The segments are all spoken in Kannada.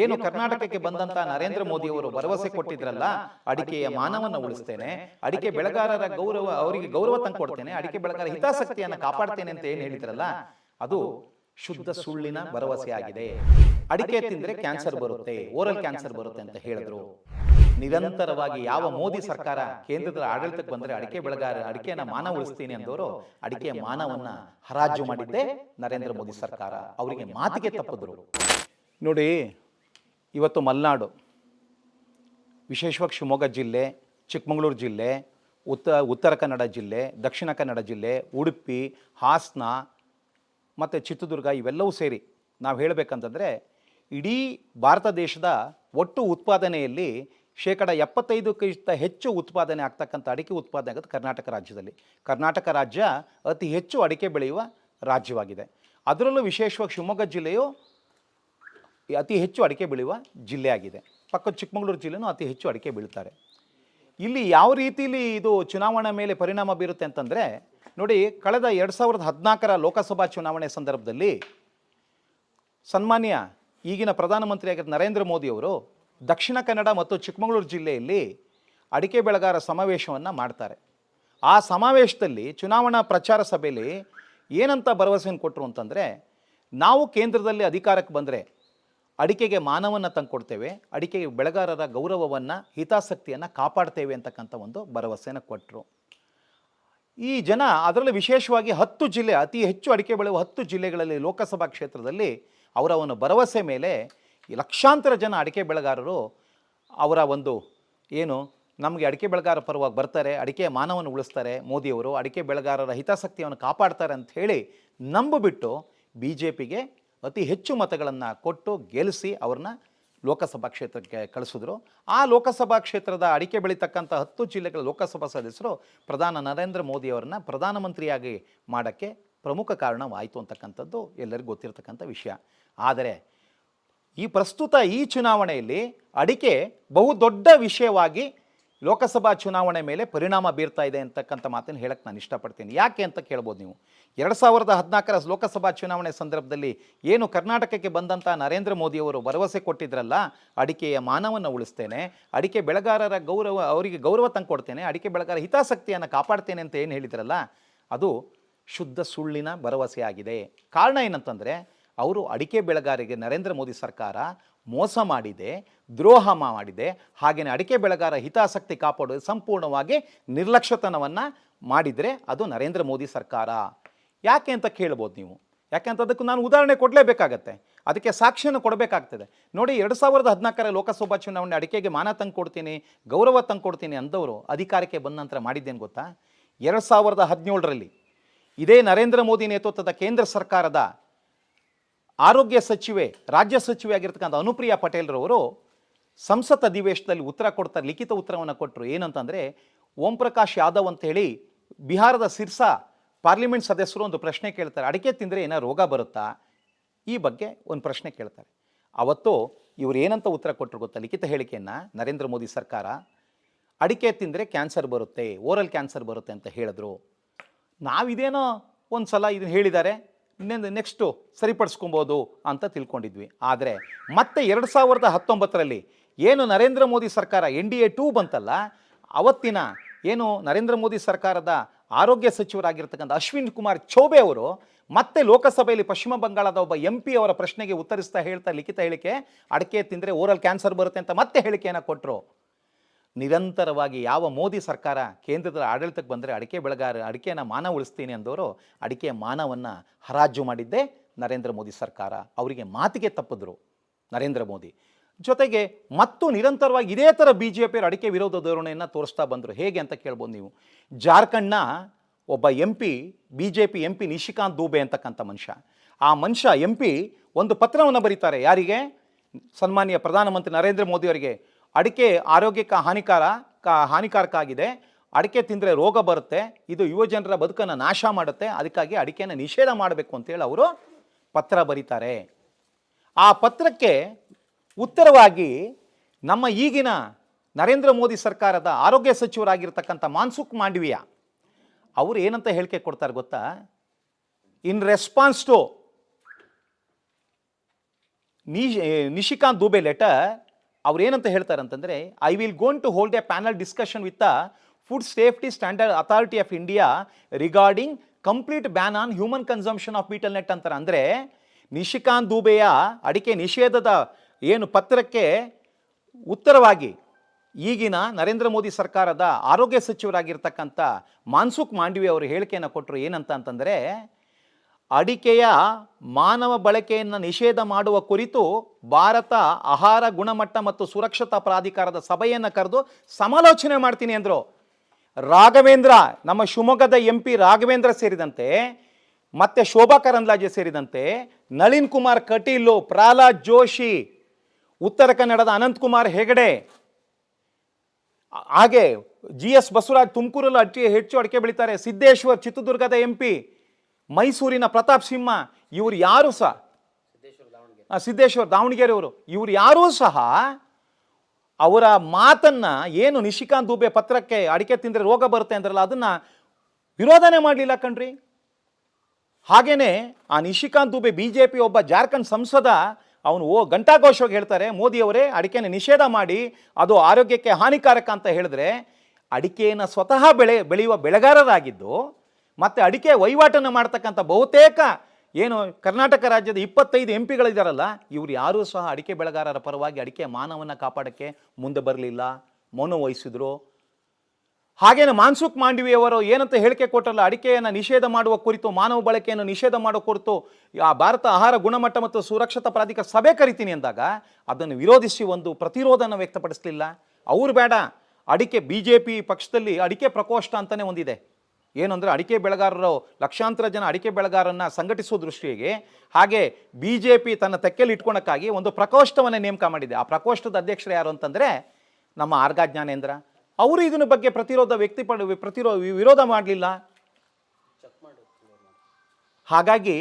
ಏನು ಕರ್ನಾಟಕಕ್ಕೆ ಬಂದಂತ ನರೇಂದ್ರ ಮೋದಿ ಅವರು ಭರವಸೆ ಕೊಟ್ಟಿದ್ರಲ್ಲ, ಅಡಿಕೆಯ ಮಾನವನ್ನ ಉಳಿಸ್ತೇನೆ, ಅಡಿಕೆ ಬೆಳೆಗಾರರ ಗೌರವ ಅವರಿಗೆ ಗೌರವ ತಂದುಕೊಡ್ತೇನೆ, ಅಡಿಕೆ ಬೆಳೆಗಾರರ ಹಿತಾಸಕ್ತಿಯನ್ನು ಕಾಪಾಡ್ತೇನೆ ಅಂತ ಏನು ಹೇಳಿದ್ರಲ್ಲ, ಅದು ಶುದ್ಧ ಸುಳ್ಳಿನ ಭರವಸೆ ಆಗಿದೆ. ಅಡಿಕೆ ತಿಂದ್ರೆ ಕ್ಯಾನ್ಸರ್ ಬರುತ್ತೆ, ಓರಲ್ ಕ್ಯಾನ್ಸರ್ ಬರುತ್ತೆ ಅಂತ ಹೇಳಿದ್ರು. ನಿರಂತರವಾಗಿ ಯಾವ ಮೋದಿ ಸರ್ಕಾರ ಕೇಂದ್ರದ ಆಡಳಿತಕ್ಕೆ ಬಂದ್ರೆ ಅಡಿಕೆ ಬೆಳೆಗಾರ ಅಡಿಕೆನ ಮಾನ ಉಳಿಸ್ತೀನಿ ಅಂದವರು ಅಡಿಕೆ ಮಾನವನ್ನ ಹರಾಜು ಮಾಡಿದ್ದೆ ನರೇಂದ್ರ ಮೋದಿ ಸರ್ಕಾರ. ಅವರಿಗೆ ಮಾತಿಗೆ ತಪ್ಪಿದ್ರು. ನೋಡಿ, ಇವತ್ತು ಮಲೆನಾಡು, ವಿಶೇಷವಾಗಿ ಶಿವಮೊಗ್ಗ ಜಿಲ್ಲೆ, ಚಿಕ್ಕಮಗಳೂರು ಜಿಲ್ಲೆ, ಉತ್ತರ ಕನ್ನಡ ಜಿಲ್ಲೆ, ದಕ್ಷಿಣ ಕನ್ನಡ ಜಿಲ್ಲೆ, ಉಡುಪಿ, ಹಾಸನ ಮತ್ತು ಚಿತ್ರದುರ್ಗ ಇವೆಲ್ಲವೂ ಸೇರಿ ನಾವು ಹೇಳಬೇಕಂತಂದರೆ ಇಡೀ ಭಾರತ ದೇಶದ ಒಟ್ಟು ಉತ್ಪಾದನೆಯಲ್ಲಿ 75% ಹೆಚ್ಚು ಉತ್ಪಾದನೆ ಆಗ್ತಕ್ಕಂಥ ಅಡಿಕೆ ಉತ್ಪಾದನೆ ಆಗೋದು ಕರ್ನಾಟಕ ರಾಜ್ಯದಲ್ಲಿ. ಕರ್ನಾಟಕ ರಾಜ್ಯ ಅತಿ ಹೆಚ್ಚು ಅಡಿಕೆ ಬೆಳೆಯುವ ರಾಜ್ಯವಾಗಿದೆ. ಅದರಲ್ಲೂ ವಿಶೇಷವಾಗಿ ಶಿವಮೊಗ್ಗ ಜಿಲ್ಲೆಯು ಅತಿ ಹೆಚ್ಚು ಅಡಿಕೆ ಬೆಳೆಯುವ ಜಿಲ್ಲೆಯಾಗಿದೆ. ಪಕ್ಕದ ಚಿಕ್ಕಮಗಳೂರು ಜಿಲ್ಲೆನೂ ಅತಿ ಹೆಚ್ಚು ಅಡಿಕೆ ಬೆಳೀತಾರೆ. ಇಲ್ಲಿ ಯಾವ ರೀತಿಯಲ್ಲಿ ಇದು ಚುನಾವಣೆ ಮೇಲೆ ಪರಿಣಾಮ ಬೀರುತ್ತೆ ಅಂತಂದರೆ ನೋಡಿ, ಕಳೆದ 2014 ಲೋಕಸಭಾ ಚುನಾವಣೆ ಸಂದರ್ಭದಲ್ಲಿ ಸನ್ಮಾನ್ಯ ಈಗಿನ ಪ್ರಧಾನಮಂತ್ರಿಯಾಗಿದ್ದ ನರೇಂದ್ರ ಮೋದಿಯವರು ದಕ್ಷಿಣ ಕನ್ನಡ ಮತ್ತು ಚಿಕ್ಕಮಗಳೂರು ಜಿಲ್ಲೆಯಲ್ಲಿ ಅಡಿಕೆ ಬೆಳೆಗಾರ ಸಮಾವೇಶವನ್ನು ಮಾಡ್ತಾರೆ. ಆ ಸಮಾವೇಶದಲ್ಲಿ ಚುನಾವಣಾ ಪ್ರಚಾರ ಸಭೆಯಲ್ಲಿ ಏನಂತ ಭರವಸೆಯನ್ನು ಕೊಟ್ಟರು ಅಂತಂದರೆ, ನಾವು ಕೇಂದ್ರದಲ್ಲಿ ಅಧಿಕಾರಕ್ಕೆ ಬಂದರೆ ಅಡಿಕೆಗೆ ಮಾನವನ್ನು ತಂದುಕೊಡ್ತೇವೆ, ಅಡಿಕೆಗೆ ಬೆಳೆಗಾರರ ಗೌರವವನ್ನು ಹಿತಾಸಕ್ತಿಯನ್ನು ಕಾಪಾಡ್ತೇವೆ ಅಂತಕ್ಕಂಥ ಒಂದು ಭರವಸೆಯನ್ನು ಕೊಟ್ಟರು. ಈ ಜನ ಅದರಲ್ಲೂ ವಿಶೇಷವಾಗಿ 10 ಜಿಲ್ಲೆ, ಅತಿ ಹೆಚ್ಚು ಅಡಿಕೆ ಬೆಳೆಯುವ 10 ಜಿಲ್ಲೆಗಳಲ್ಲಿ ಲೋಕಸಭಾ ಕ್ಷೇತ್ರದಲ್ಲಿ ಅವರ ಒಂದು ಭರವಸೆ ಮೇಲೆ ಲಕ್ಷಾಂತರ ಜನ ಅಡಿಕೆ ಬೆಳೆಗಾರರು ಅವರ ಒಂದು ಏನು ನಮಗೆ ಅಡಿಕೆ ಬೆಳೆಗಾರ ಪರವಾಗಿ ಬರ್ತಾರೆ, ಅಡಿಕೆ ಮಾನವನ್ನು ಉಳಿಸ್ತಾರೆ, ಮೋದಿಯವರು ಅಡಿಕೆ ಬೆಳೆಗಾರರ ಹಿತಾಸಕ್ತಿಯನ್ನು ಕಾಪಾಡ್ತಾರೆ ಅಂತ ಹೇಳಿ ನಂಬಿಬಿಟ್ಟು BJPಗೆ ಅತಿ ಹೆಚ್ಚು ಮತಗಳನ್ನು ಕೊಟ್ಟು ಗೆಲ್ಲಿಸಿ ಅವ್ರನ್ನ ಲೋಕಸಭಾ ಕ್ಷೇತ್ರಕ್ಕೆ ಕಳಿಸಿದ್ರು. ಆ ಲೋಕಸಭಾ ಕ್ಷೇತ್ರದ ಅಡಿಕೆ ಬೆಳೀತಕ್ಕಂಥ 10 ಜಿಲ್ಲೆಗಳ ಲೋಕಸಭಾ ಸದಸ್ಯರು ಪ್ರಧಾನ ನರೇಂದ್ರ ಮೋದಿಯವರನ್ನ ಪ್ರಧಾನಮಂತ್ರಿಯಾಗಿ ಮಾಡೋಕ್ಕೆ ಪ್ರಮುಖ ಕಾರಣವಾಯಿತು ಅಂತಕ್ಕಂಥದ್ದು ಎಲ್ಲರಿಗೂ ಗೊತ್ತಿರತಕ್ಕಂಥ ವಿಷಯ. ಆದರೆ ಈ ಪ್ರಸ್ತುತ ಈ ಚುನಾವಣೆಯಲ್ಲಿ ಅಡಿಕೆ ಬಹುದೊಡ್ಡ ವಿಷಯವಾಗಿ ಲೋಕಸಭಾ ಚುನಾವಣೆ ಮೇಲೆ ಪರಿಣಾಮ ಬೀರ್ತಾ ಇದೆ ಅಂತಕ್ಕಂಥ ಮಾತನ್ನು ಹೇಳಕ್ಕೆ ನಾನು ಇಷ್ಟಪಡ್ತೀನಿ. ಯಾಕೆ ಅಂತ ಕೇಳ್ಬೋದು ನೀವು. 2014 ಲೋಕಸಭಾ ಚುನಾವಣೆ ಸಂದರ್ಭದಲ್ಲಿ ಏನು ಕರ್ನಾಟಕಕ್ಕೆ ಬಂದಂಥ ನರೇಂದ್ರ ಮೋದಿಯವರು ಭರವಸೆ ಕೊಟ್ಟಿದ್ರಲ್ಲ, ಅಡಿಕೆಯ ಮಾನವನ್ನು ಉಳಿಸ್ತೇನೆ, ಅಡಿಕೆ ಬೆಳೆಗಾರರ ಗೌರವ ಅವರಿಗೆ ಗೌರವ ತಂದುಕೊಡ್ತೇನೆ, ಅಡಿಕೆ ಬೆಳೆಗಾರರ ಹಿತಾಸಕ್ತಿಯನ್ನು ಕಾಪಾಡ್ತೇನೆ ಅಂತ ಏನು ಹೇಳಿದ್ರಲ್ಲ, ಅದು ಶುದ್ಧ ಸುಳ್ಳಿನ ಭರವಸೆ ಆಗಿದೆ. ಕಾರಣ ಏನಂತಂದರೆ, ಅವರು ಅಡಿಕೆ ಬೆಳೆಗಾರರಿಗೆ ನರೇಂದ್ರ ಮೋದಿ ಸರ್ಕಾರ ಮೋಸ ಮಾಡಿದೆ, ದ್ರೋಹ ಮಾಡಿದೆ. ಹಾಗೆಯೇ ಅಡಿಕೆ ಬೆಳೆಗಾರ ಹಿತಾಸಕ್ತಿ ಕಾಪಾಡೋದು ಸಂಪೂರ್ಣವಾಗಿ ನಿರ್ಲಕ್ಷ್ಯತನವನ್ನು ಮಾಡಿದರೆ ಅದು ನರೇಂದ್ರ ಮೋದಿ ಸರ್ಕಾರ. ಯಾಕೆ ಅಂತ ಕೇಳ್ಬೋದು ನೀವು. ಯಾಕೆಂತ ಅದಕ್ಕೆ ನಾನು ಉದಾಹರಣೆ ಕೊಡಲೇಬೇಕಾಗತ್ತೆ, ಅದಕ್ಕೆ ಸಾಕ್ಷಿಯನ್ನು ಕೊಡಬೇಕಾಗ್ತದೆ. ನೋಡಿ, 2014 ಲೋಕಸಭಾ ಚುನಾವಣೆ ಅಡಿಕೆಗೆ ಮಾನ ತಂದು ಕೊಡ್ತೀನಿ, ಗೌರವ ತಂದು ಕೊಡ್ತೀನಿ ಅಂದವರು ಅಧಿಕಾರಕ್ಕೆ ಬಂದ ನಂತರ ಮಾಡಿದ್ದೇನು ಗೊತ್ತಾ? 2017ರಲ್ಲಿ ಇದೇ ನರೇಂದ್ರ ಮೋದಿ ನೇತೃತ್ವದ ಕೇಂದ್ರ ಸರ್ಕಾರದ ಆರೋಗ್ಯ ಸಚಿವೆ, ರಾಜ್ಯ ಸಚಿವೆ ಆಗಿರ್ತಕ್ಕಂಥ ಅನುಪ್ರಿಯಾ ಪಟೇಲ್ರವರು ಸಂಸತ್ ಅಧಿವೇಶನದಲ್ಲಿ ಉತ್ತರ ಕೊಡ್ತಾರೆ, ಲಿಖಿತ ಉತ್ತರವನ್ನು ಕೊಟ್ಟರು. ಏನಂತಂದರೆ, ಓಂ ಪ್ರಕಾಶ್ ಯಾದವ್ ಅಂತೇಳಿ ಬಿಹಾರದ ಸಿರ್ಸಾ ಪಾರ್ಲಿಮೆಂಟ್ ಸದಸ್ಯರು ಒಂದು ಪ್ರಶ್ನೆ ಕೇಳ್ತಾರೆ, ಅಡಿಕೆ ತಿಂದರೆ ಏನೋ ರೋಗ ಬರುತ್ತಾ, ಈ ಬಗ್ಗೆ ಒಂದು ಪ್ರಶ್ನೆ ಕೇಳ್ತಾರೆ. ಅವತ್ತು ಇವರು ಏನಂತ ಉತ್ತರ ಕೊಟ್ಟರು ಗೊತ್ತಾ? ಲಿಖಿತ ಹೇಳಿಕೆಯನ್ನು ನರೇಂದ್ರ ಮೋದಿ ಸರ್ಕಾರ, ಅಡಿಕೆ ತಿಂದರೆ ಕ್ಯಾನ್ಸರ್ ಬರುತ್ತೆ, ಓರಲ್ ಕ್ಯಾನ್ಸರ್ ಬರುತ್ತೆ ಅಂತ ಹೇಳಿದ್ರು. ನಾವಿದೇನೋ ಒಂದು ಸಲ ಇದನ್ನು ಹೇಳಿದ್ದಾರೆ, ನೆಕ್ಸ್ಟು ಸರಿಪಡಿಸ್ಕೊಬೋದು ಅಂತ ತಿಳ್ಕೊಂಡಿದ್ವಿ. ಆದರೆ ಮತ್ತೆ 2019ರಲ್ಲಿ ಏನು ನರೇಂದ್ರ ಮೋದಿ ಸರ್ಕಾರ NDA 2 ಬಂತಲ್ಲ, ಅವತ್ತಿನ ಏನು ನರೇಂದ್ರ ಮೋದಿ ಸರ್ಕಾರದ ಆರೋಗ್ಯ ಸಚಿವರಾಗಿರ್ತಕ್ಕಂಥ ಅಶ್ವಿನ್ ಕುಮಾರ್ ಚೌಬೆ ಅವರು ಮತ್ತೆ ಲೋಕಸಭೆಯಲ್ಲಿ ಪಶ್ಚಿಮ ಬಂಗಾಳದ ಒಬ್ಬ MP ಅವರ ಪ್ರಶ್ನೆಗೆ ಉತ್ತರಿಸ್ತಾ ಹೇಳ್ತಾ ಲಿಖಿತ ಹೇಳಿಕೆ, ಅಡಿಕೆ ತಿಂದರೆ ಓರಲ್ ಕ್ಯಾನ್ಸರ್ ಬರುತ್ತೆ ಅಂತ ಮತ್ತೆ ಹೇಳಿಕೆಯನ್ನು ಕೊಟ್ಟರು. ನಿರಂತರವಾಗಿ ಯಾವ ಮೋದಿ ಸರ್ಕಾರ ಕೇಂದ್ರದ ಆಡಳಿತಕ್ಕೆ ಬಂದರೆ ಅಡಿಕೆ ಬೆಳೆಗಾರ ಅಡಿಕೆನ ಮಾನ ಉಳಿಸ್ತೀನಿ ಅಂದವರು ಅಡಿಕೆ ಮಾನವನ್ನು ಹರಾಜು ಮಾಡಿದ್ದೇ ನರೇಂದ್ರ ಮೋದಿ ಸರ್ಕಾರ. ಅವರಿಗೆ ಮಾತಿಗೆ ತಪ್ಪಿದ್ರು ನರೇಂದ್ರ ಮೋದಿ. ಜೊತೆಗೆ ಮತ್ತು ನಿರಂತರವಾಗಿ ಇದೇ ಥರ BJP ಅಡಿಕೆ ವಿರೋಧ ಧೋರಣೆಯನ್ನು ತೋರಿಸ್ತಾ ಬಂದರು. ಹೇಗೆ ಅಂತ ಕೇಳ್ಬೋದು ನೀವು. ಜಾರ್ಖಂಡ್ನ ಒಬ್ಬ MP, BJP MP Nishikant Dube ಅಂತಕ್ಕಂಥ ಮನುಷ್ಯ, ಆ ಮನುಷ್ಯ MP ಒಂದು ಪತ್ರವನ್ನು ಬರೀತಾರೆ. ಯಾರಿಗೆ? ಸನ್ಮಾನ್ಯ ಪ್ರಧಾನಮಂತ್ರಿ ನರೇಂದ್ರ ಮೋದಿಯವರಿಗೆ. ಅಡಿಕೆ ಆರೋಗ್ಯಕ್ಕೆ ಹಾನಿಕಾರಕ ಆಗಿದೆ, ಅಡಿಕೆ ತಿಂದರೆ ರೋಗ ಬರುತ್ತೆ, ಇದು ಯುವಜನರ ಬದುಕನ್ನು ನಾಶ ಮಾಡುತ್ತೆ, ಅದಕ್ಕಾಗಿ ಅಡಿಕೆಯನ್ನು ನಿಷೇಧ ಮಾಡಬೇಕು ಅಂತೇಳಿ ಅವರು ಪತ್ರ ಬರೀತಾರೆ. ಆ ಪತ್ರಕ್ಕೆ ಉತ್ತರವಾಗಿ ನಮ್ಮ ಈಗಿನ ನರೇಂದ್ರ ಮೋದಿ ಸರ್ಕಾರದ ಆರೋಗ್ಯ ಸಚಿವರಾಗಿರ್ತಕ್ಕಂಥ ಮನ್ಸುಖ್ ಮಾಂಡವಿಯಾ ಅವರು ಏನಂತ ಹೇಳಿಕೆ ಕೊಡ್ತಾರೆ ಗೊತ್ತಾ? In response to Nishikant Dubey letter ಅವ್ರು ಏನಂತ ಹೇಳ್ತಾರೆ ಅಂತಂದರೆ, I will gonna to hold a panel discussion with the food safety standard authority of India regarding complete ban on human consumption of betel nut ಅಂತಾರೆ. ಅಂದರೆ ನಿಶಿಕಾಂತ್ ದುಬೆಯ ಅಡಿಕೆ ನಿಷೇಧದ ಏನು ಪತ್ರಕ್ಕೆ ಉತ್ತರವಾಗಿ ಈಗಿನ ನರೇಂದ್ರ ಮೋದಿ ಸರ್ಕಾರದ ಆರೋಗ್ಯ ಸಚಿವರಾಗಿರ್ತಕ್ಕಂಥ ಮನ್ಸುಖ್ ಮಾಂಡವಿಯಾ ಅವರು ಹೇಳಿಕೆಯನ್ನು ಕೊಟ್ಟರು. ಏನಂತ ಅಂತಂದರೆ, ಅಡಿಕೆಯ ಮಾನವ ಬಳಕೆಯನ್ನು ನಿಷೇಧ ಮಾಡುವ ಕುರಿತು ಭಾರತ ಆಹಾರ ಗುಣಮಟ್ಟ ಮತ್ತು ಸುರಕ್ಷತಾ ಪ್ರಾಧಿಕಾರದ ಸಭೆಯನ್ನು ಕರೆದು ಸಮಾಲೋಚನೆ ಮಾಡ್ತೀನಿ ಅಂದರು. ರಾಘವೇಂದ್ರ, ನಮ್ಮ ಶಿವಮೊಗ್ಗದ MP ರಾಘವೇಂದ್ರ ಸೇರಿದಂತೆ, ಮತ್ತೆ ಶೋಭಾ ಕರಂದ್ಲಾಜೆ ಸೇರಿದಂತೆ, ನಳಿನ್ ಕುಮಾರ್ ಕಟೀಲ್, ಪ್ರಹ್ಲಾದ್ ಜೋಶಿ, ಉತ್ತರ ಕನ್ನಡದ ಅನಂತಕುಮಾರ್ ಹೆಗಡೆ, ಹಾಗೆ GS ಬಸವರಾಜ್ ತುಮಕೂರಲ್ಲಿ ಹೆಚ್ಚು ಅಡಿಕೆ ಬೆಳೀತಾರೆ, ಸಿದ್ದೇಶ್ವರ್ ಚಿತ್ರದುರ್ಗದ MP, ಮೈಸೂರಿನ ಪ್ರತಾಪ್ ಸಿಂಹ, ಇವರು ಯಾರು ಸಹ ಸಿದ್ದೇಶ್ವರ್ ದಾವಣಗೆರೆ ಅವರು, ಇವರು ಯಾರೂ ಸಹ ಅವರ ಮಾತನ್ನ ಏನು ನಿಶಿಕಾಂತ್ ದುಬೆ ಪತ್ರಕ್ಕೆ ಅಡಿಕೆ ತಿಂದರೆ ರೋಗ ಬರುತ್ತೆ ಅಂದ್ರಲ್ಲ ಅದನ್ನ ವಿರೋಧನೆ ಮಾಡಲಿಲ್ಲ ಕಣ್ರಿ. ಹಾಗೇನೆ ಆ ನಿಶಿಕಾಂತ್ ದುಬೆ BJP ಒಬ್ಬ ಜಾರ್ಖಂಡ್ ಸಂಸದ, ಅವನು ಘಂಟಾಘೋಷವಾಗಿ ಹೇಳ್ತಾರೆ, ಮೋದಿಯವರೇ ಅಡಿಕೆನ ನಿಷೇಧ ಮಾಡಿ, ಅದು ಆರೋಗ್ಯಕ್ಕೆ ಹಾನಿಕಾರಕ ಅಂತ ಹೇಳಿದ್ರೆ, ಅಡಿಕೆಯನ್ನು ಸ್ವತಃ ಬೆಳೆಯುವ ಬೆಳೆಗಾರರಾಗಿದ್ದು ಮತ್ತು ಅಡಿಕೆ ವಹಿವಾಟನ್ನು ಮಾಡ್ತಕ್ಕಂಥ ಬಹುತೇಕ ಏನು ಕರ್ನಾಟಕ ರಾಜ್ಯದ 25 MP ಗಳಿದ್ದಾರಲ್ಲ, ಇವರು ಯಾರೂ ಸಹ ಅಡಿಕೆ ಬೆಳೆಗಾರರ ಪರವಾಗಿ ಅಡಿಕೆ ಮಾನವನ್ನು ಕಾಪಾಡೋಕ್ಕೆ ಮುಂದೆ ಬರಲಿಲ್ಲ, ಮೌನ ವಹಿಸಿದ್ರು. ಹಾಗೇನೆ ಮನ್ಸುಖ್ ಮಾಂಡವಿಯವರು ಏನಂತ ಹೇಳಿಕೆ ಕೊಟ್ಟರಲ್ಲ, ಅಡಿಕೆಯನ್ನು ನಿಷೇಧ ಮಾಡುವ ಕುರಿತು, ಮಾನವ ಬಳಕೆಯನ್ನು ನಿಷೇಧ ಮಾಡುವ ಕುರಿತು ಭಾರತ ಆಹಾರ ಗುಣಮಟ್ಟ ಮತ್ತು ಸುರಕ್ಷತಾ ಪ್ರಾಧಿಕಾರ ಸಭೆ ಕರಿತೀನಿ ಅಂದಾಗ ಅದನ್ನು ವಿರೋಧಿಸಿ ಒಂದು ಪ್ರತಿರೋಧನ ವ್ಯಕ್ತಪಡಿಸಲಿಲ್ಲ. ಅವರು ಬೇಡ, ಅಡಿಕೆ BJP ಪಕ್ಷದಲ್ಲಿ ಅಡಿಕೆ ಪ್ರಕೋಷ್ಠ ಅಂತಲೇ ಒಂದಿದೆ. ಏನು ಅಂದರೆ ಅಡಿಕೆ ಬೆಳೆಗಾರರು ಲಕ್ಷಾಂತರ ಜನ ಅಡಿಕೆ ಬೆಳೆಗಾರರನ್ನು ಸಂಘಟಿಸುವ ದೃಷ್ಟಿಗೆ, ಹಾಗೆ BJP ತನ್ನ ತೆಕ್ಕೆಯಲ್ಲಿ ಇಟ್ಕೊಳಕ್ಕಾಗಿ ಒಂದು ಪ್ರಕೋಷ್ಠವನ್ನು ನೇಮಕ ಮಾಡಿದೆ. ಆ ಪ್ರಕೋಷ್ಠದ ಅಧ್ಯಕ್ಷರು ಯಾರು ಅಂತಂದರೆ ನಮ್ಮ ಆರ್ಗ ಜ್ಞಾನೇಂದ್ರ. ಅವರು ಇದನ್ನ ಬಗ್ಗೆ ವಿರೋಧ ಮಾಡಲಿಲ್ಲ. ಹಾಗಾಗಿ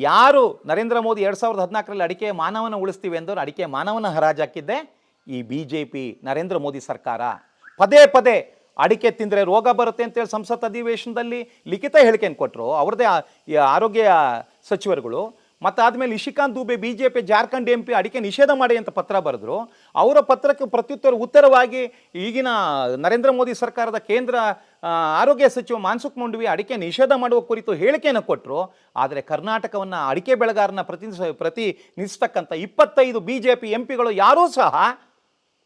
ಯಾರು ನರೇಂದ್ರ ಮೋದಿ 2014ರಲ್ಲಿ ಅಡಿಕೆ ಮಾನವನ ಉಳಿಸ್ತೀವಿ ಎಂದವರು ಅಡಿಕೆ ಮಾನವನ ಹರಾಜಾಕಿದ್ದೆ ಈ BJP ನರೇಂದ್ರ ಮೋದಿ ಸರ್ಕಾರ. ಪದೇ ಪದೇ ಅಡಿಕೆ ತಿಂದರೆ ರೋಗ ಬರುತ್ತೆ ಅಂತೇಳಿ ಸಂಸತ್ ಅಧಿವೇಶನದಲ್ಲಿ ಲಿಖಿತ ಹೇಳಿಕೆಯನ್ನು ಕೊಟ್ಟರು ಅವ್ರದ್ದೇ ಆರೋಗ್ಯ ಸಚಿವರುಗಳು. ಮತ್ತು ಆದಮೇಲೆ ನಿಶಿಕಾಂತ್ ದುಬೆ BJP ಜಾರ್ಖಂಡ್ MP ಅಡಿಕೆ ನಿಷೇಧ ಮಾಡಿ ಅಂತ ಪತ್ರ ಬರೆದ್ರು. ಅವರ ಪತ್ರಕ್ಕೆ ಉತ್ತರವಾಗಿ ಈಗಿನ ನರೇಂದ್ರ ಮೋದಿ ಸರ್ಕಾರದ ಕೇಂದ್ರ ಆರೋಗ್ಯ ಸಚಿವ ಮನ್ಸುಖ್ ಮಾಂಡವಿಯಾ ಅಡಿಕೆ ನಿಷೇಧ ಮಾಡುವ ಕುರಿತು ಹೇಳಿಕೆಯನ್ನು ಕೊಟ್ಟರು. ಆದರೆ ಕರ್ನಾಟಕವನ್ನು ಅಡಿಕೆ ಬೆಳೆಗಾರನ ಪ್ರತಿನಿಧಿಸ್ತಕ್ಕಂಥ 25 BJP MPಗಳು ಯಾರೂ ಸಹ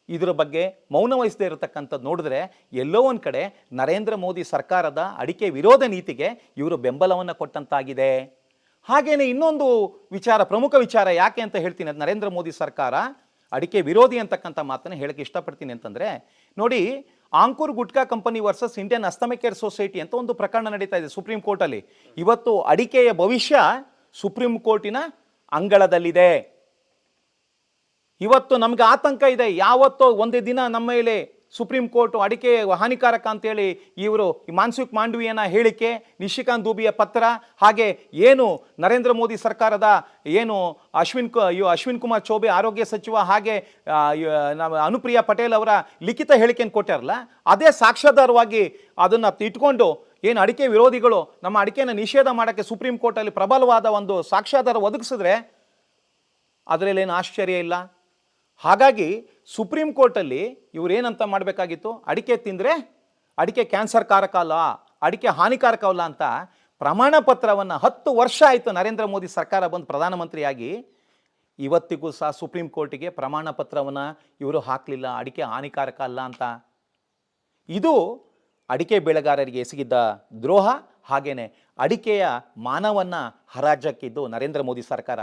ಇದರ ಬಗ್ಗೆ ಮೌನ ವಹಿಸದೇ ಇರತಕ್ಕಂಥದ್ದು ನೋಡಿದ್ರೆ ಎಲ್ಲೋ ಒಂದು ಕಡೆ ನರೇಂದ್ರ ಮೋದಿ ಸರ್ಕಾರದ ಅಡಿಕೆ ವಿರೋಧ ನೀತಿಗೆ ಇವರು ಬೆಂಬಲವನ್ನು ಕೊಟ್ಟಂತಾಗಿದೆ. ಹಾಗೇನೆ ಇನ್ನೊಂದು ವಿಚಾರ, ಪ್ರಮುಖ ವಿಚಾರ ಯಾಕೆ ಅಂತ ಹೇಳ್ತೀನಿ, ಅದು ನರೇಂದ್ರ ಮೋದಿ ಸರ್ಕಾರ ಅಡಿಕೆ ವಿರೋಧಿ ಅಂತಕ್ಕಂಥ ಮಾತನ್ನು ಹೇಳಕ್ಕೆ ಇಷ್ಟಪಡ್ತೀನಿ ಅಂತಂದರೆ, ನೋಡಿ, Ankur gutka company versus Indian asthma care society ಅಂತ ಒಂದು ಪ್ರಕರಣ ನಡೀತಾ ಇದೆ ಸುಪ್ರೀಂ ಕೋರ್ಟಲ್ಲಿ. ಇವತ್ತು ಅಡಿಕೆಯ ಭವಿಷ್ಯ ಸುಪ್ರೀಂ ಕೋರ್ಟಿನ ಅಂಗಳದಲ್ಲಿದೆ. ಇವತ್ತು ನಮ್ಗೆ ಆತಂಕ ಇದೆ, ಯಾವತ್ತೋ ಒಂದೇ ದಿನ ನಮ್ಮ ಮೇಲೆ ಸುಪ್ರೀಂ ಕೋರ್ಟ್ ಅಡಿಕೆ ಹಾನಿಕಾರಕ ಅಂತೇಳಿ ಇವರು ಮನ್ಸುಖ್ ಮಾಂಡವಿಯನ ಹೇಳಿಕೆ, ನಿಶಿಕಾಂತ್ ದುಬೆಯ ಪತ್ರ, ಹಾಗೆ ಏನು ನರೇಂದ್ರ ಮೋದಿ ಸರ್ಕಾರದ ಏನು ಅಶ್ವಿನ್ ಕುಮಾರ್ ಚೌಬೆ ಆರೋಗ್ಯ ಸಚಿವ, ಹಾಗೆ ಅನುಪ್ರಿಯಾ ಪಟೇಲ್ ಅವರ ಲಿಖಿತ ಹೇಳಿಕೆಯನ್ನು ಕೊಟ್ಟಾರಲ್ಲ, ಅದೇ ಸಾಕ್ಷ್ಯಾಧಾರವಾಗಿ ಅದನ್ನು ಇಟ್ಕೊಂಡು ಏನು ಅಡಿಕೆ ವಿರೋಧಿಗಳು ನಮ್ಮ ಅಡಿಕೆನ ನಿಷೇಧ ಮಾಡೋಕ್ಕೆ ಸುಪ್ರೀಂ ಕೋರ್ಟಲ್ಲಿ ಪ್ರಬಲವಾದ ಒಂದು ಸಾಕ್ಷ್ಯಾಧಾರ ಒದಗಿಸಿದ್ರೆ ಅದರಲ್ಲೇನು ಆಶ್ಚರ್ಯ ಇಲ್ಲ. ಹಾಗಾಗಿ ಸುಪ್ರೀಂ ಕೋರ್ಟಲ್ಲಿ ಇವರೇನಂತ ಮಾಡಬೇಕಾಗಿತ್ತು, ಅಡಿಕೆ ತಿಂದರೆ ಅಡಿಕೆ ಕ್ಯಾನ್ಸರ್ ಕಾರಕ ಅಲ್ಲ, ಅಡಿಕೆ ಹಾನಿಕಾರಕವಲ್ಲ ಅಂತ ಪ್ರಮಾಣ ಪತ್ರವನ್ನು 10 ವರ್ಷ ಆಯಿತು ನರೇಂದ್ರ ಮೋದಿ ಸರ್ಕಾರ ಬಂದು ಪ್ರಧಾನಮಂತ್ರಿಯಾಗಿ, ಇವತ್ತಿಗೂ ಸಹ ಸುಪ್ರೀಂ ಕೋರ್ಟಿಗೆ ಪ್ರಮಾಣ ಪತ್ರವನ್ನು ಇವರು ಹಾಕಲಿಲ್ಲ ಅಡಿಕೆ ಹಾನಿಕಾರಕ ಅಲ್ಲ ಅಂತ. ಇದು ಅಡಿಕೆ ಬೆಳೆಗಾರರಿಗೆ ಎಸಗಿದ್ದ ದ್ರೋಹ, ಹಾಗೇನೆ ಅಡಿಕೆಯ ಮಾನವನ್ನ ಹರಾಜಕ್ಕಿದ್ದು ನರೇಂದ್ರ ಮೋದಿ ಸರ್ಕಾರ.